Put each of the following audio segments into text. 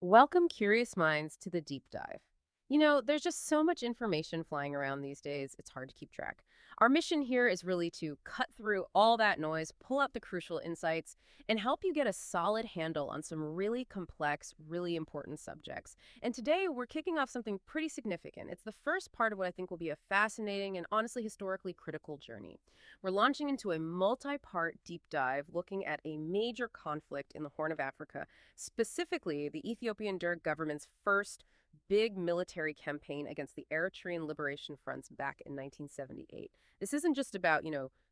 Welcome, curious minds, to the deep dive. There's just so much information flying around these days, it's hard to keep track. Our mission here is really to cut through all that noise, pull out the crucial insights, and help you get a solid handle on some really complex, really important subjects. And today, we're kicking off something pretty significant. It's the first part of what I think will be a fascinating and honestly historically critical journey. We're launching into a multi-part deep dive looking at a major conflict in the Horn of Africa, specifically the Ethiopian Derg government's first big military campaign against the Eritrean Liberation Fronts back in 1978. This isn't just about,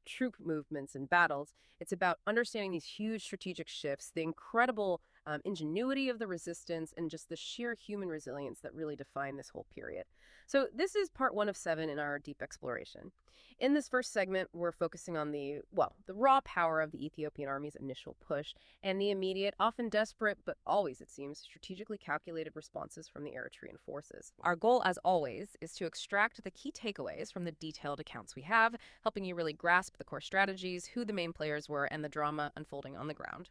troop movements and battles. It's about understanding these huge strategic shifts, the incredible ingenuity of the resistance, and just the sheer human resilience that really define this whole period. So this is part 1 of 7 in our deep exploration. In this first segment, we're focusing on the raw power of the Ethiopian army's initial push and the immediate, often desperate, but always, it seems, strategically calculated responses from the Eritrean forces. Our goal, as always, is to extract the key takeaways from the detailed accounts we have, helping you really grasp the core strategies, who the main players were, and the drama unfolding on the ground.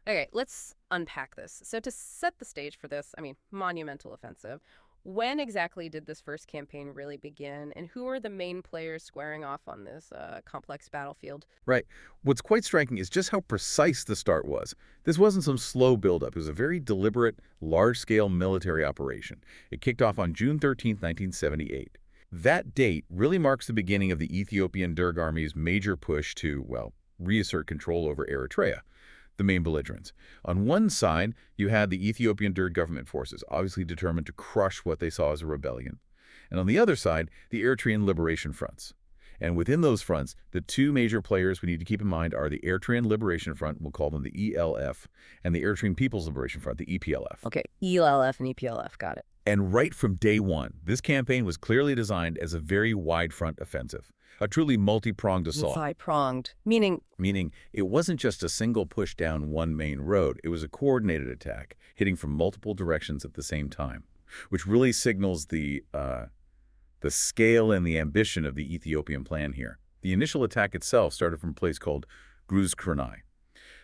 Okay, let's unpack this. So to set the stage for this, monumental offensive, when exactly did this first campaign really begin, and who are the main players squaring off on this complex battlefield? Right. What's quite striking is just how precise the start was. This wasn't some slow buildup. It was a very deliberate, large-scale military operation. It kicked off on June 13, 1978. That date really marks the beginning of the Ethiopian Derg Army's major push to, well, reassert control over Eritrea, the main belligerents. On one side, you had the Ethiopian Derg government forces, obviously determined to crush what they saw as a rebellion. And on the other side, the Eritrean Liberation Fronts. And within those fronts, the two major players we need to keep in mind are the Eritrean Liberation Front, we'll call them the ELF, and the Eritrean People's Liberation Front, the EPLF. Okay, ELF and EPLF, got it. And right from day one, this campaign was clearly designed as a very wide front offensive, a truly multi-pronged assault. Multi-pronged, meaning Meaning it wasn't just a single push down one main road, it was a coordinated attack, hitting from multiple directions at the same time, which really signals the scale and the ambition of the Ethiopian plan here. The initial attack itself started from a place called Gruz.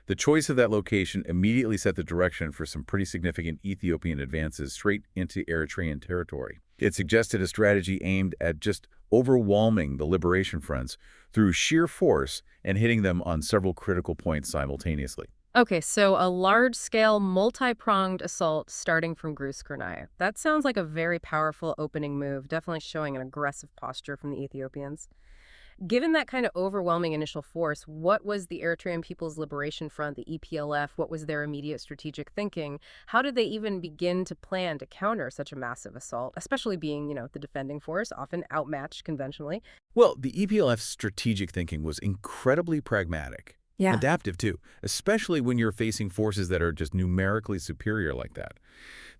The choice of that location immediately set the direction for some pretty significant Ethiopian advances straight into Eritrean territory. It suggested a strategy aimed at just overwhelming the liberation fronts through sheer force and hitting them on several critical points simultaneously. Okay, so a large-scale, multi-pronged assault starting from Gruz. That sounds like a very powerful opening move, definitely showing an aggressive posture from the Ethiopians. Given that kind of overwhelming initial force, what was the Eritrean People's Liberation Front, the EPLF? What was their immediate strategic thinking? How did they even begin to plan to counter such a massive assault, especially being, the defending force, often outmatched conventionally? Well, the EPLF's strategic thinking was incredibly pragmatic. Yeah. Adaptive, too, especially when you're facing forces that are just numerically superior like that.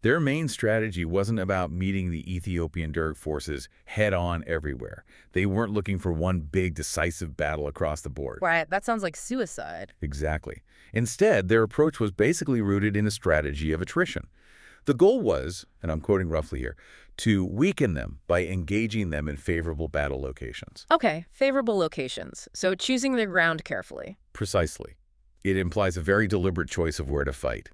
Their main strategy wasn't about meeting the Ethiopian Derg forces head-on everywhere. They weren't looking for one big, decisive battle across the board. Right, that sounds like suicide. Exactly. Instead, their approach was basically rooted in a strategy of attrition. The goal was, and I'm quoting roughly here, to weaken them by engaging them in favorable battle locations. Okay, favorable locations. So choosing their ground carefully. Precisely. It implies a very deliberate choice of where to fight,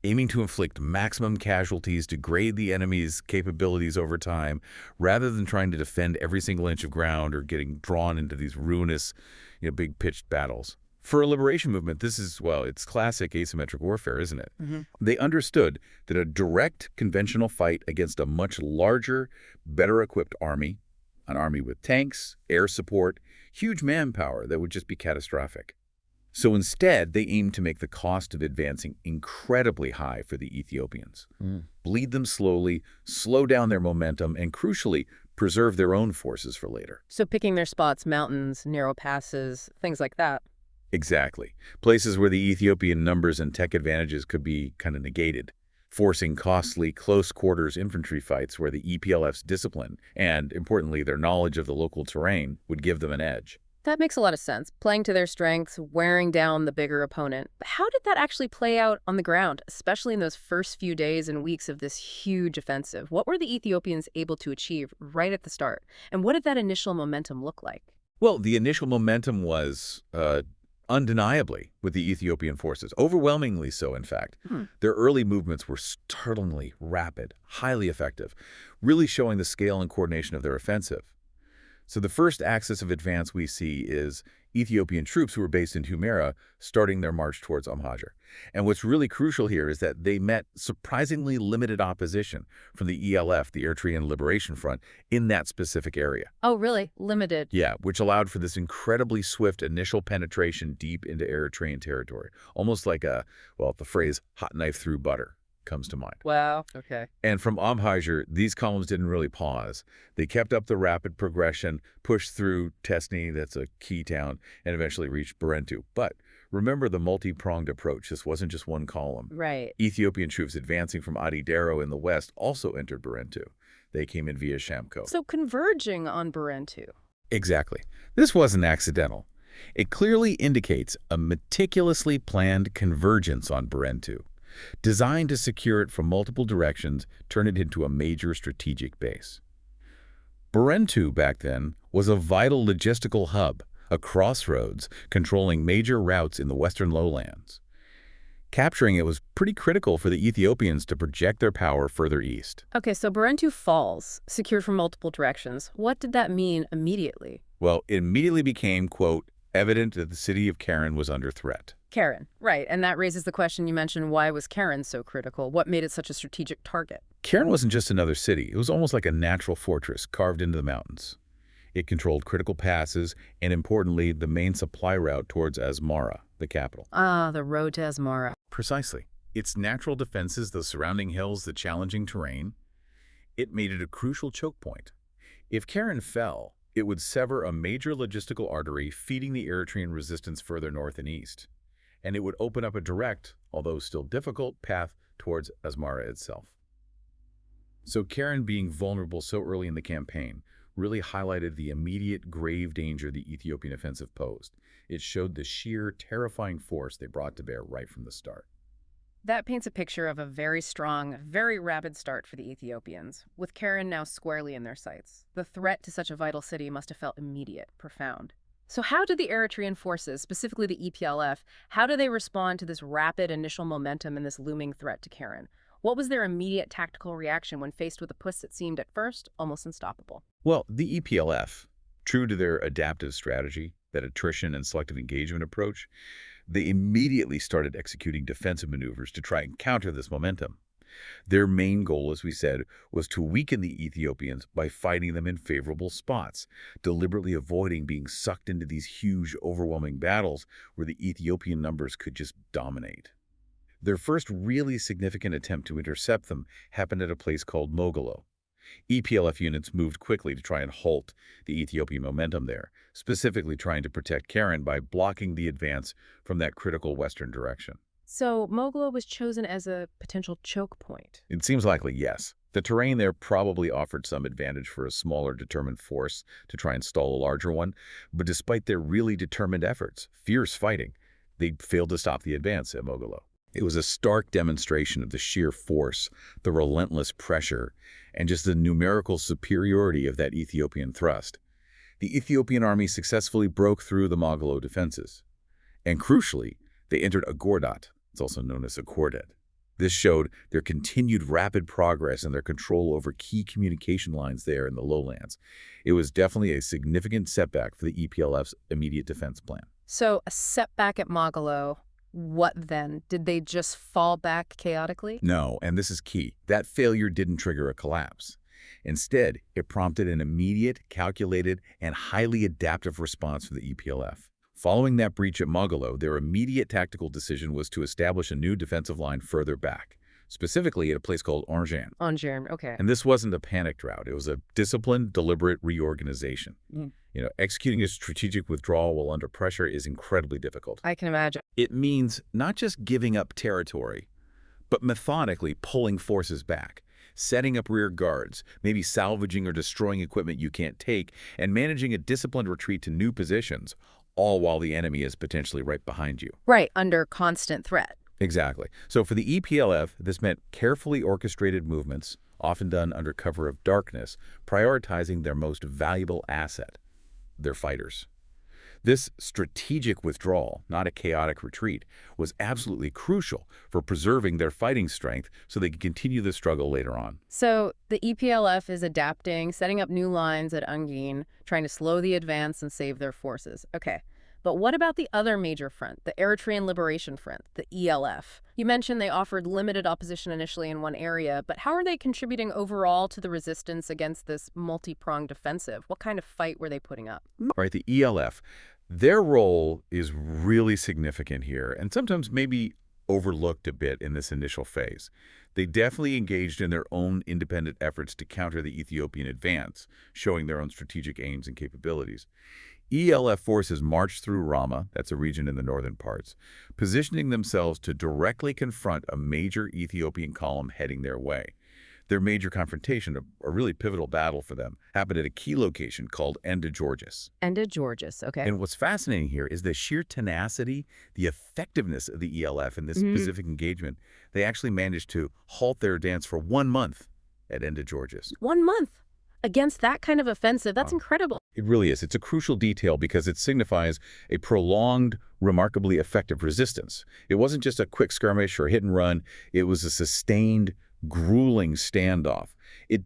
aiming to inflict maximum casualties, degrade the enemy's capabilities over time, rather than trying to defend every single inch of ground or getting drawn into these ruinous, big pitched battles. For a liberation movement, this is, well, it's classic asymmetric warfare, isn't it? They understood that a direct conventional fight against a much larger, better-equipped army, an army with tanks, air support, huge manpower, that would just be catastrophic. So instead, they aimed to make the cost of advancing incredibly high for the Ethiopians. Bleed them slowly, slow down their momentum, and crucially, preserve their own forces for later. So picking their spots, mountains, narrow passes, things like that. Exactly. Places where the Ethiopian numbers and tech advantages could be kind of negated, forcing costly, close-quarters infantry fights where the EPLF's discipline and, importantly, their knowledge of the local terrain would give them an edge. That makes a lot of sense. Playing to their strengths, wearing down the bigger opponent. But how did that actually play out on the ground, especially in those first few days and weeks of this huge offensive? What were the Ethiopians able to achieve right at the start? And what did that initial momentum look like? Well, the initial momentum was Undeniably, with the Ethiopian forces, overwhelmingly so, in fact. Their early movements were startlingly rapid, highly effective, really showing the scale and coordination of their offensive. So the first axis of advance we see is Ethiopian troops who were based in Humera starting their march towards Amhajar. And what's really crucial here is that they met surprisingly limited opposition from the ELF, the Eritrean Liberation Front, in that specific area. Oh, really? Limited. Yeah, which allowed for this incredibly swift initial penetration deep into Eritrean territory. Almost like the phrase hot knife through butter comes to mind. Wow. Okay. And from Amhajar, these columns didn't really pause. They kept up the rapid progression, pushed through Tesni, that's a key town, and eventually reached Barentu. But remember the multi-pronged approach. This wasn't just one column. Right. Ethiopian troops advancing from Adidero in the west also entered Barentu. They came in via Shamko. So converging on Barentu. Exactly. This wasn't accidental. It clearly indicates a meticulously planned convergence on Barentu, designed to secure it from multiple directions, turn it into a major strategic base. Barentu back then was a vital logistical hub, a crossroads controlling major routes in the western lowlands. Capturing it was pretty critical for the Ethiopians to project their power further east. Okay, so Barentu falls, secured from multiple directions. What did that mean immediately? Well, it immediately became, quote, evident that the city of Karen was under threat. Karen, right. And that raises the question you mentioned, why was Karen so critical? What made it such a strategic target? Karen wasn't just another city. It was almost like a natural fortress carved into the mountains. It controlled critical passes and, importantly, the main supply route towards Asmara, the capital. Ah, the road to Asmara. Precisely. Its natural defenses, the surrounding hills, the challenging terrain, it made it a crucial choke point. If Karen fell, it would sever a major logistical artery feeding the Eritrean resistance further north and east, and it would open up a direct, although still difficult, path towards Asmara itself. So Karen being vulnerable so early in the campaign really highlighted the immediate grave danger the Ethiopian offensive posed. It showed the sheer, terrifying force they brought to bear right from the start. That paints a picture of a very strong, very rapid start for the Ethiopians, with Karen now squarely in their sights. The threat to such a vital city must have felt immediate, profound. So how did the Eritrean forces, specifically the EPLF, how do they respond to this rapid initial momentum and this looming threat to Karen? What was their immediate tactical reaction when faced with a push that seemed at first almost unstoppable? Well, the EPLF, true to their adaptive strategy, that attrition and selective engagement approach, they immediately started executing defensive maneuvers to try and counter this momentum. Their main goal, as we said, was to weaken the Ethiopians by fighting them in favorable spots, deliberately avoiding being sucked into these huge, overwhelming battles where the Ethiopian numbers could just dominate. Their first really significant attempt to intercept them happened at a place called Mogolo. EPLF units moved quickly to try and halt the Ethiopian momentum there, specifically trying to protect Karen by blocking the advance from that critical western direction. So Mogolo was chosen as a potential choke point. It seems likely, yes. The terrain there probably offered some advantage for a smaller, determined force to try and stall a larger one, but despite their really determined efforts, fierce fighting, they failed to stop the advance at Mogolo. It was a stark demonstration of the sheer force, the relentless pressure, and just the numerical superiority of that Ethiopian thrust. The Ethiopian army successfully broke through the Mogolo defenses. And crucially, they entered Agordat, it's also known as Akordet. This showed their continued rapid progress and their control over key communication lines there in the lowlands. It was definitely a significant setback for the EPLF's immediate defense plan. So a setback at Mogolo. What then? Did they just fall back chaotically? No, and this is key. That failure didn't trigger a collapse. Instead, it prompted an immediate, calculated, and highly adaptive response from the EPLF. Following that breach at Mogolo, their immediate tactical decision was to establish a new defensive line further back, specifically at a place called Anjan. Anjan, okay. And this wasn't a panicked rout. It was a disciplined, deliberate reorganization. Executing a strategic withdrawal while under pressure is incredibly difficult. I can imagine. It means not just giving up territory, but methodically pulling forces back, setting up rear guards, maybe salvaging or destroying equipment you can't take, and managing a disciplined retreat to new positions, all while the enemy is potentially right behind you. Right, under constant threat. Exactly. So for the EPLF, this meant carefully orchestrated movements, often done under cover of darkness, prioritizing their most valuable asset, their fighters. This strategic withdrawal, not a chaotic retreat, was absolutely crucial for preserving their fighting strength so they could continue the struggle later on. So the EPLF is adapting, setting up new lines at Ungin, trying to slow the advance and save their forces. Okay. But what about the other major front, the Eritrean Liberation Front, the ELF? You mentioned they offered limited opposition initially in one area, but how are they contributing overall to the resistance against this multi-pronged offensive? What kind of fight were they putting up? Right, the ELF, their role is really significant here and sometimes maybe overlooked a bit in this initial phase. They definitely engaged in their own independent efforts to counter the Ethiopian advance, showing their own strategic aims and capabilities. ELF forces marched through Rama, that's a region in the northern parts, positioning themselves to directly confront a major Ethiopian column heading their way. Their major confrontation, a really pivotal battle for them, happened at a key location called Enda Georgis. Enda Georgis, okay. And what's fascinating here is the sheer tenacity, the effectiveness of the ELF in this specific engagement. They actually managed to halt their advance for 1 month at Enda Georgis. 1 month against that kind of offensive. That's incredible. It really is. It's a crucial detail because it signifies a prolonged, remarkably effective resistance. It wasn't just a quick skirmish or hit and run. It was a sustained, grueling standoff. It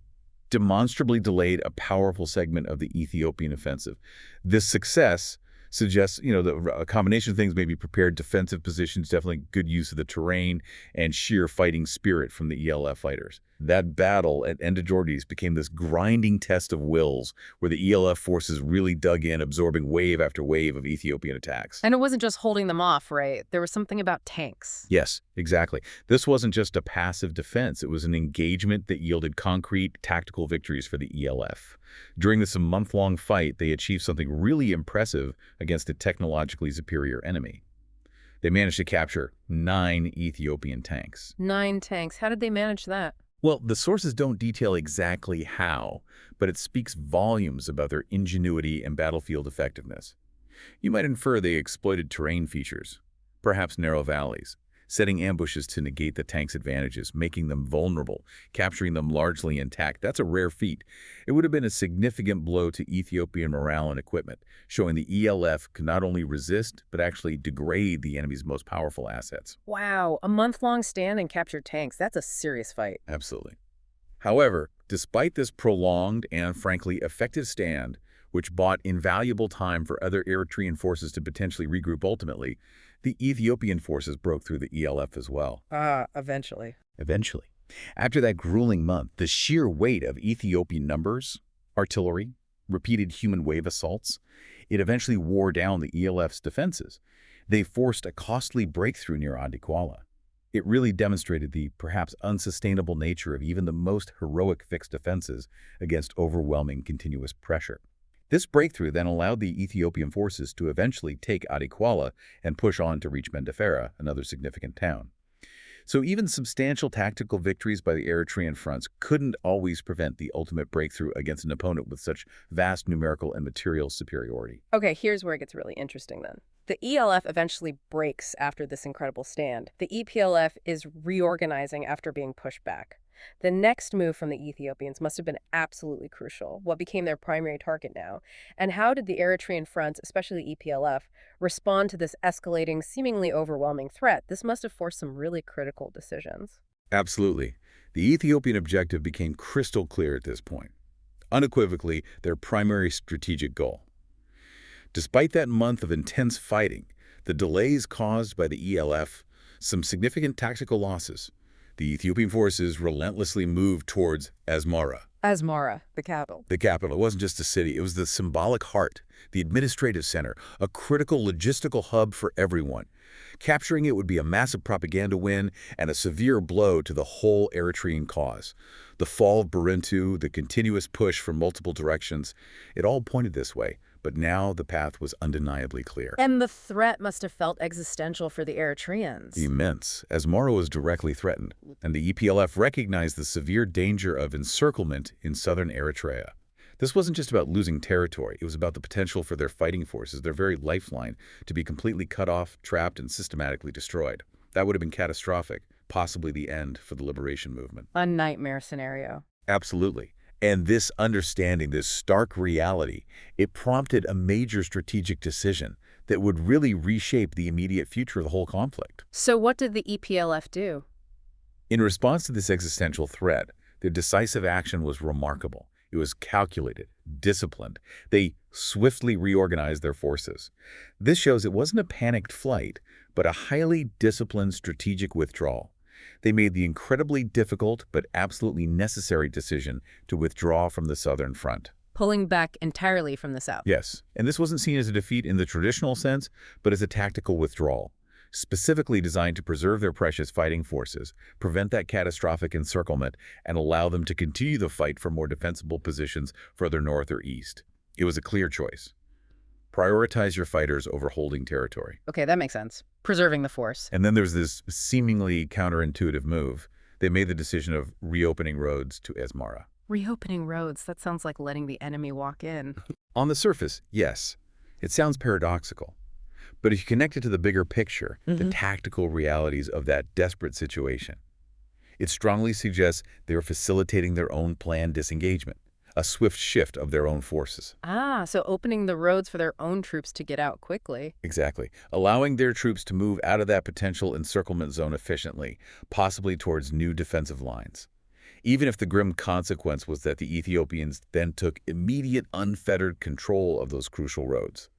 demonstrably delayed a powerful segment of the Ethiopian offensive. This success suggests, a combination of things, maybe prepared defensive positions, definitely good use of the terrain, and sheer fighting spirit from the ELF fighters. That battle at Enda Georgis became this grinding test of wills where the ELF forces really dug in, absorbing wave after wave of Ethiopian attacks. And it wasn't just holding them off, right? There was something about tanks. Yes, exactly. This wasn't just a passive defense. It was an engagement that yielded concrete tactical victories for the ELF. During this month-long fight, they achieved something really impressive against a technologically superior enemy. They managed to capture 9 Ethiopian tanks. 9 tanks. How did they manage that? Well, the sources don't detail exactly how, but it speaks volumes about their ingenuity and battlefield effectiveness. You might infer they exploited terrain features, perhaps narrow valleys, setting ambushes to negate the tank's advantages, making them vulnerable, capturing them largely intact. That's a rare feat. It would have been a significant blow to Ethiopian morale and equipment, showing the ELF could not only resist, but actually degrade the enemy's most powerful assets. Wow, a month-long stand and captured tanks. That's a serious fight. Absolutely. However, despite this prolonged and, frankly, effective stand, which bought invaluable time for other Eritrean forces to potentially regroup ultimately, the Ethiopian forces broke through the ELF as well. Eventually. Eventually. After that grueling month, the sheer weight of Ethiopian numbers, artillery, repeated human wave assaults, it eventually wore down the ELF's defenses. They forced a costly breakthrough near Adikwala. It really demonstrated the perhaps unsustainable nature of even the most heroic fixed defenses against overwhelming continuous pressure. This breakthrough then allowed the Ethiopian forces to eventually take Adikwala and push on to reach Mendefera, another significant town. So even substantial tactical victories by the Eritrean fronts couldn't always prevent the ultimate breakthrough against an opponent with such vast numerical and material superiority. Okay, here's where it gets really interesting then. The ELF eventually breaks after this incredible stand. The EPLF is reorganizing after being pushed back. The next move from the Ethiopians must have been absolutely crucial. What became their primary target now? And how did the Eritrean front, especially EPLF, respond to this escalating, seemingly overwhelming threat? This must have forced some really critical decisions. Absolutely. The Ethiopian objective became crystal clear at this point. Unequivocally, their primary strategic goal. Despite that month of intense fighting, the delays caused by the ELF, some significant tactical losses, the Ethiopian forces relentlessly moved towards Asmara. Asmara, the capital. The capital. It wasn't just a city. It was the symbolic heart, the administrative center, a critical logistical hub for everyone. Capturing it would be a massive propaganda win and a severe blow to the whole Eritrean cause. The fall of Barentu, the continuous push from multiple directions, it all pointed this way. But now the path was undeniably clear. And the threat must have felt existential for the Eritreans. Immense. Asmara was directly threatened, and the EPLF recognized the severe danger of encirclement in southern Eritrea. This wasn't just about losing territory. It was about the potential for their fighting forces, their very lifeline, to be completely cut off, trapped, and systematically destroyed. That would have been catastrophic, possibly the end for the liberation movement. A nightmare scenario. Absolutely. And this understanding, this stark reality, it prompted a major strategic decision that would really reshape the immediate future of the whole conflict. So what did the EPLF do? In response to this existential threat, their decisive action was remarkable. It was calculated, disciplined. They swiftly reorganized their forces. This shows it wasn't a panicked flight, but a highly disciplined strategic withdrawal. They made the incredibly difficult but absolutely necessary decision to withdraw from the southern front. Pulling back entirely from the south. Yes, and this wasn't seen as a defeat in the traditional sense, but as a tactical withdrawal, specifically designed to preserve their precious fighting forces, prevent that catastrophic encirclement, and allow them to continue the fight for more defensible positions further north or east. It was a clear choice. Prioritize your fighters over holding territory. Okay, that makes sense. Preserving the force. And then there's this seemingly counterintuitive move. They made the decision of reopening roads to Asmara. Reopening roads, that sounds like letting the enemy walk in. On the surface, yes. It sounds paradoxical. But if you connect it to the bigger picture, the tactical realities of that desperate situation, it strongly suggests they are facilitating their own planned disengagement, a swift shift of their own forces. Ah, so opening the roads for their own troops to get out quickly. Exactly. Allowing their troops to move out of that potential encirclement zone efficiently, possibly towards new defensive lines. Even if the grim consequence was that the Ethiopians then took immediate unfettered control of those crucial roads.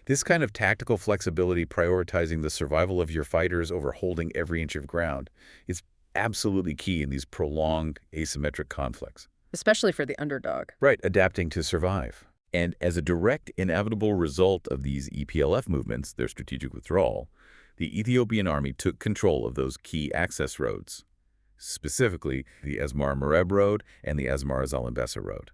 This kind of tactical flexibility, prioritizing the survival of your fighters over holding every inch of ground, is absolutely key in these prolonged asymmetric conflicts. Especially for the underdog. Right, adapting to survive. And as a direct, inevitable result of these EPLF movements, their strategic withdrawal, the Ethiopian army took control of those key access roads, specifically the Asmara-Mareb Road and the Asmara-Zalambesa Road.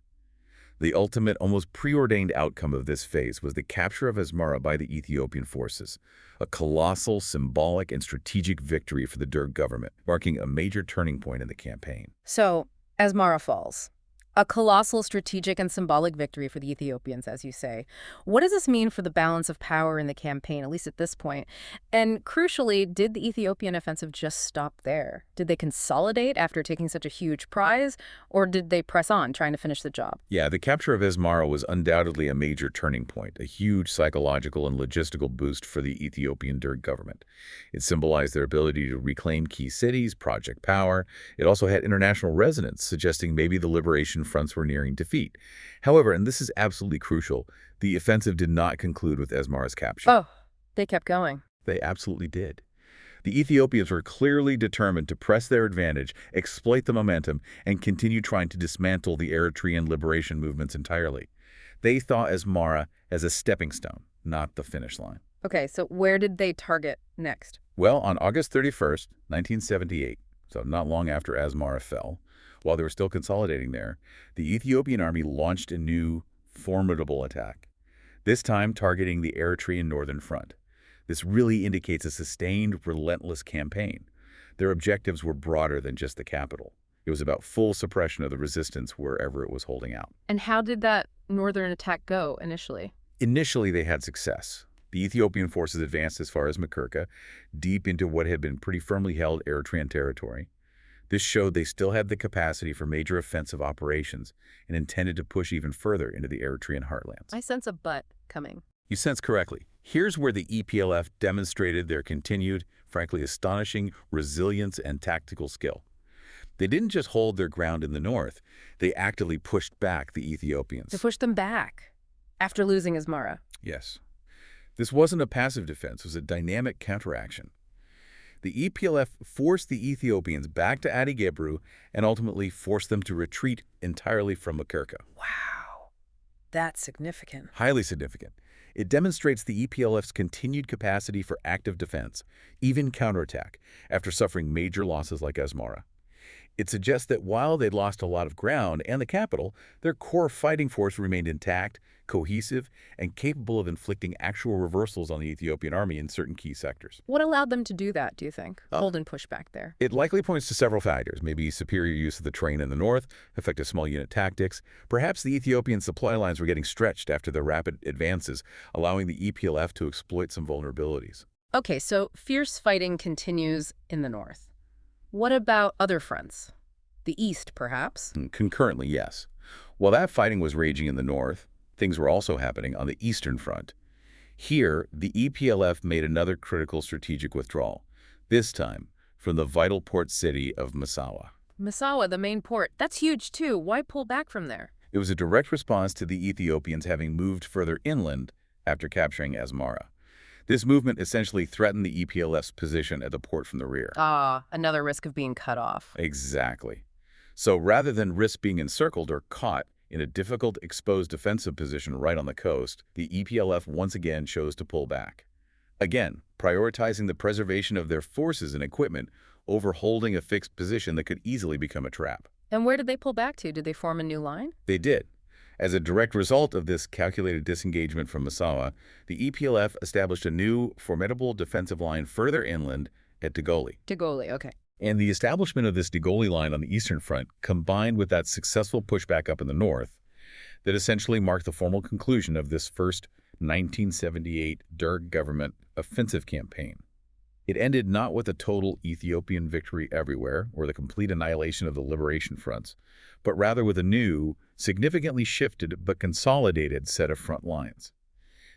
The ultimate, almost preordained outcome of this phase was the capture of Asmara by the Ethiopian forces, a colossal, symbolic, and strategic victory for the Derg government, marking a major turning point in the campaign. So, Asmara falls. A colossal strategic and symbolic victory for the Ethiopians, as you say. What does this mean for the balance of power in the campaign, at least at this point? And crucially, did the Ethiopian offensive just stop there? Did they consolidate after taking such a huge prize, or did they press on, trying to finish the job? Yeah, the capture of Asmara was undoubtedly a major turning point, a huge psychological and logistical boost for the Ethiopian Derg government. It symbolized their ability to reclaim key cities, project power. It also had international resonance, suggesting maybe the liberation fronts were nearing defeat. However, and this is absolutely crucial, the offensive did not conclude with Asmara's capture. Oh, they kept going. They absolutely did. The Ethiopians were clearly determined to press their advantage, exploit the momentum, and continue trying to dismantle the Eritrean liberation movements entirely. They saw Asmara as a stepping stone, not the finish line. Okay, so where did they target next? Well, on August 31st, 1978, so not long after Asmara fell, while they were still consolidating there, the Ethiopian army launched a new, formidable attack, this time targeting the Eritrean northern front. This really indicates a sustained, relentless campaign. Their objectives were broader than just the capital. It was about full suppression of the resistance wherever it was holding out. And how did that northern attack go initially? Initially, they had success. The Ethiopian forces advanced as far as Makurka, deep into what had been pretty firmly held Eritrean territory. This showed they still had the capacity for major offensive operations and intended to push even further into the Eritrean heartlands. I sense a but coming. You sense correctly. Here's where the EPLF demonstrated their continued, frankly astonishing, resilience and tactical skill. They didn't just hold their ground in the north, they actively pushed back the Ethiopians. To push them back after losing Asmara. Yes. This wasn't a passive defense, it was a dynamic counteraction. The EPLF forced the Ethiopians back to Adi Gebru and ultimately forced them to retreat entirely from Makurka. Wow, that's significant. Highly significant. It demonstrates the EPLF's continued capacity for active defense, even counterattack, after suffering major losses like Asmara. It suggests that while they'd lost a lot of ground and the capital, their core fighting force remained intact, cohesive, and capable of inflicting actual reversals on the Ethiopian army in certain key sectors. What allowed them to do that, do you think? Hold and push back there. It likely points to several factors, maybe superior use of the terrain in the north, effective small unit tactics. Perhaps the Ethiopian supply lines were getting stretched after their rapid advances, allowing the EPLF to exploit some vulnerabilities. Okay, so fierce fighting continues in the north. What about other fronts? The east, perhaps? Concurrently, yes. While that fighting was raging in the north, things were also happening on the Eastern Front. Here, the EPLF made another critical strategic withdrawal, this time from the vital port city of Massawa. Massawa, the main port, that's huge too. Why pull back from there? It was a direct response to the Ethiopians having moved further inland after capturing Asmara. This movement essentially threatened the EPLF's position at the port from the rear. Ah, another risk of being cut off. Exactly. So rather than risk being encircled or caught in a difficult exposed defensive position right on the coast, the EPLF once again chose to pull back. Again, prioritizing the preservation of their forces and equipment over holding a fixed position that could easily become a trap. And where did they pull back to? Did they form a new line? They did. As a direct result of this calculated disengagement from Massawa, the EPLF established a new, formidable defensive line further inland at Dagoli. Dagoli, okay. And the establishment of this Dagoli line on the Eastern Front, combined with that successful pushback up in the north, that essentially marked the formal conclusion of this first 1978 Derg government offensive campaign. It ended not with a total Ethiopian victory everywhere or the complete annihilation of the liberation fronts, but rather with a new, significantly shifted but consolidated set of front lines.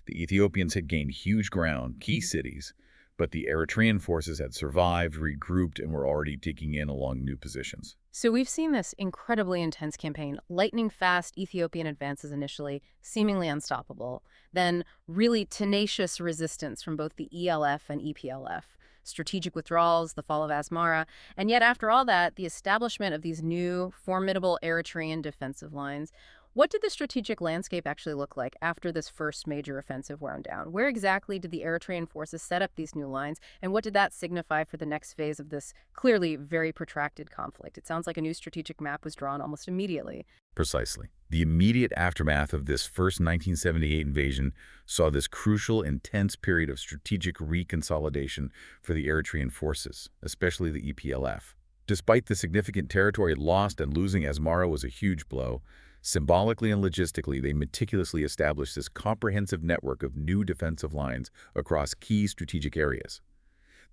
The Ethiopians had gained huge ground, key cities, but the Eritrean forces had survived, regrouped, and were already digging in along new positions. So we've seen this incredibly intense campaign, lightning-fast Ethiopian advances initially, seemingly unstoppable, then really tenacious resistance from both the ELF and EPLF, strategic withdrawals, the fall of Asmara, and yet after all that, the establishment of these new, formidable Eritrean defensive lines. What did the strategic landscape actually look like after this first major offensive wound down? Where exactly did the Eritrean forces set up these new lines, and what did that signify for the next phase of this clearly very protracted conflict? It sounds like a new strategic map was drawn almost immediately. Precisely. The immediate aftermath of this first 1978 invasion saw this crucial, intense period of strategic reconsolidation for the Eritrean forces, especially the EPLF. Despite the significant territory lost and losing Asmara was a huge blow, symbolically and logistically, they meticulously established this comprehensive network of new defensive lines across key strategic areas.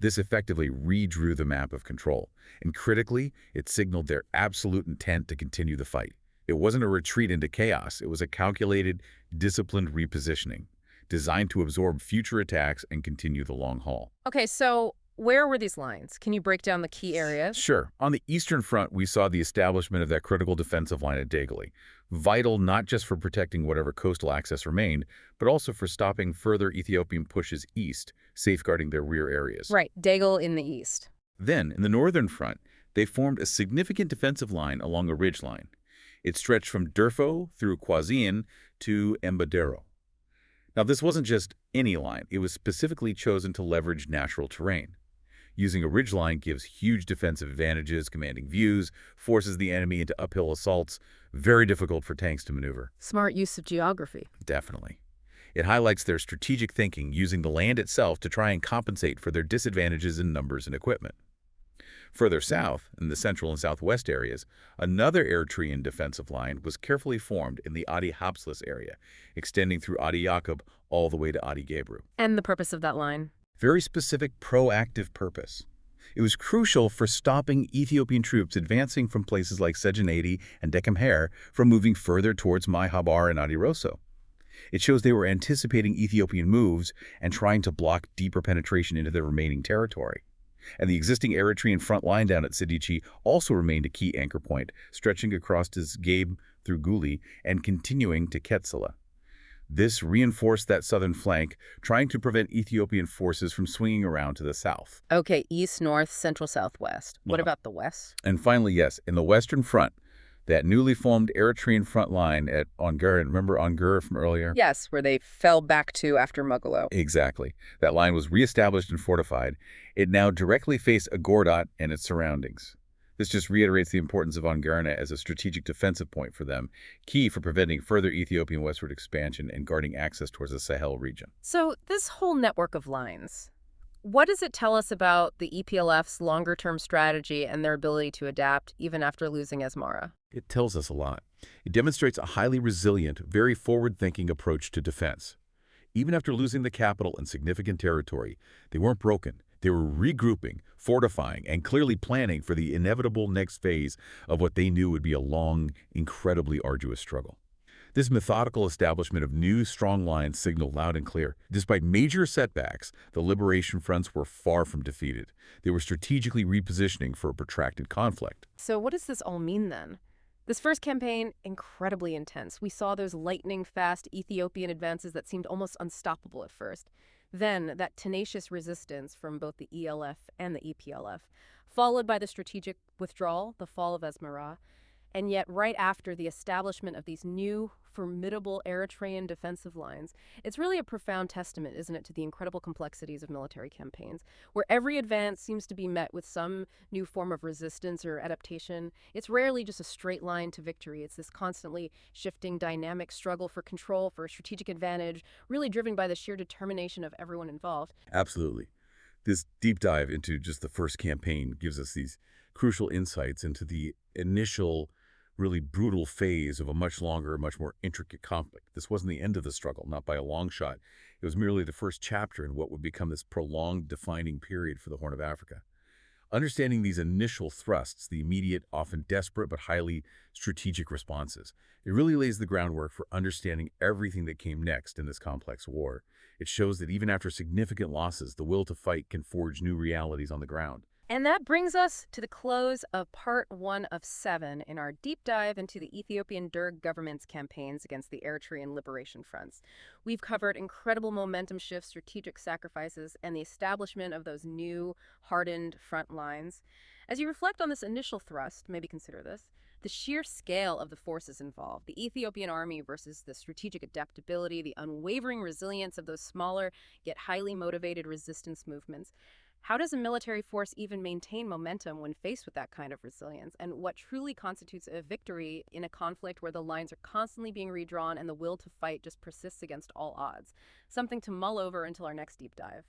This effectively redrew the map of control, and critically, it signaled their absolute intent to continue the fight. It wasn't a retreat into chaos, it was a calculated, disciplined repositioning, designed to absorb future attacks and continue the long haul. Okay, so where were these lines? Can you break down the key areas? Sure. On the Eastern Front, we saw the establishment of that critical defensive line at Dagoli, vital not just for protecting whatever coastal access remained, but also for stopping further Ethiopian pushes east, safeguarding their rear areas. Right, Dagal in the east. Then, in the Northern Front, they formed a significant defensive line along a ridgeline. It stretched from Durfo through Kwazien to Embadero. Now, this wasn't just any line. It was specifically chosen to leverage natural terrain. Using a ridgeline gives huge defensive advantages, commanding views, forces the enemy into uphill assaults, very difficult for tanks to maneuver. Smart use of geography. Definitely. It highlights their strategic thinking, using the land itself to try and compensate for their disadvantages in numbers and equipment. Further south, in the central and southwest areas, another Eritrean defensive line was carefully formed in the Adi Hapslis area, extending through Adi Yaqub all the way to Adi Gebru. And the purpose of that line? Very specific proactive purpose. It was crucial for stopping Ethiopian troops advancing from places like Sejaneti and Dekemher from moving further towards Mai Habar and Adi Rosso. It shows they were anticipating Ethiopian moves and trying to block deeper penetration into their remaining territory. And the existing Eritrean front line down at Sidici also remained a key anchor point, stretching across to Gabe through Guli and continuing to Ketsala. This reinforced that southern flank, trying to prevent Ethiopian forces from swinging around to the south. Okay, east, north, central, southwest. What about the west? And finally, yes, in the western front, that newly formed Eritrean front line at Ongur, remember Ongur from earlier? Yes, where they fell back to after Mugalo. Exactly. That line was reestablished and fortified. It now directly faced Agordat and its surroundings. This just reiterates the importance of Ongarna as a strategic defensive point for them, key for preventing further Ethiopian westward expansion and guarding access towards the Sahel region. So this whole network of lines, what does it tell us about the EPLF's longer-term strategy and their ability to adapt even after losing Asmara? It tells us a lot. It demonstrates a highly resilient, very forward-thinking approach to defense. Even after losing the capital and significant territory, they weren't broken. They were regrouping, fortifying, and clearly planning for the inevitable next phase of what they knew would be a long, incredibly arduous struggle. This methodical establishment of new, strong lines signaled loud and clear. Despite major setbacks, the liberation fronts were far from defeated. They were strategically repositioning for a protracted conflict. So what does this all mean then? This first campaign, incredibly intense. We saw those lightning-fast Ethiopian advances that seemed almost unstoppable at first. Then, that tenacious resistance from both the ELF and the EPLF, followed by the strategic withdrawal, the fall of Asmara, and yet right after the establishment of these new, formidable Eritrean defensive lines, it's really a profound testament, isn't it, to the incredible complexities of military campaigns, where every advance seems to be met with some new form of resistance or adaptation. It's rarely just a straight line to victory. It's this constantly shifting, dynamic struggle for control, for strategic advantage, really driven by the sheer determination of everyone involved. Absolutely. This deep dive into just the first campaign gives us these crucial insights into the initial, really brutal phase of a much longer, much more intricate conflict. This wasn't the end of the struggle, not by a long shot. It was merely the first chapter in what would become this prolonged, defining period for the Horn of Africa. Understanding these initial thrusts, the immediate, often desperate but highly strategic responses, it really lays the groundwork for understanding everything that came next in this complex war. It shows that even after significant losses, the will to fight can forge new realities on the ground. And that brings us to the close of part 1 of 7 in our deep dive into the Ethiopian Derg government's campaigns against the Eritrean Liberation Fronts. We've covered incredible momentum shifts, strategic sacrifices, and the establishment of those new, hardened front lines. As you reflect on this initial thrust, maybe consider this: the sheer scale of the forces involved, the Ethiopian army versus the strategic adaptability, the unwavering resilience of those smaller yet highly motivated resistance movements. How does a military force even maintain momentum when faced with that kind of resilience? And what truly constitutes a victory in a conflict where the lines are constantly being redrawn and the will to fight just persists against all odds? Something to mull over until our next deep dive.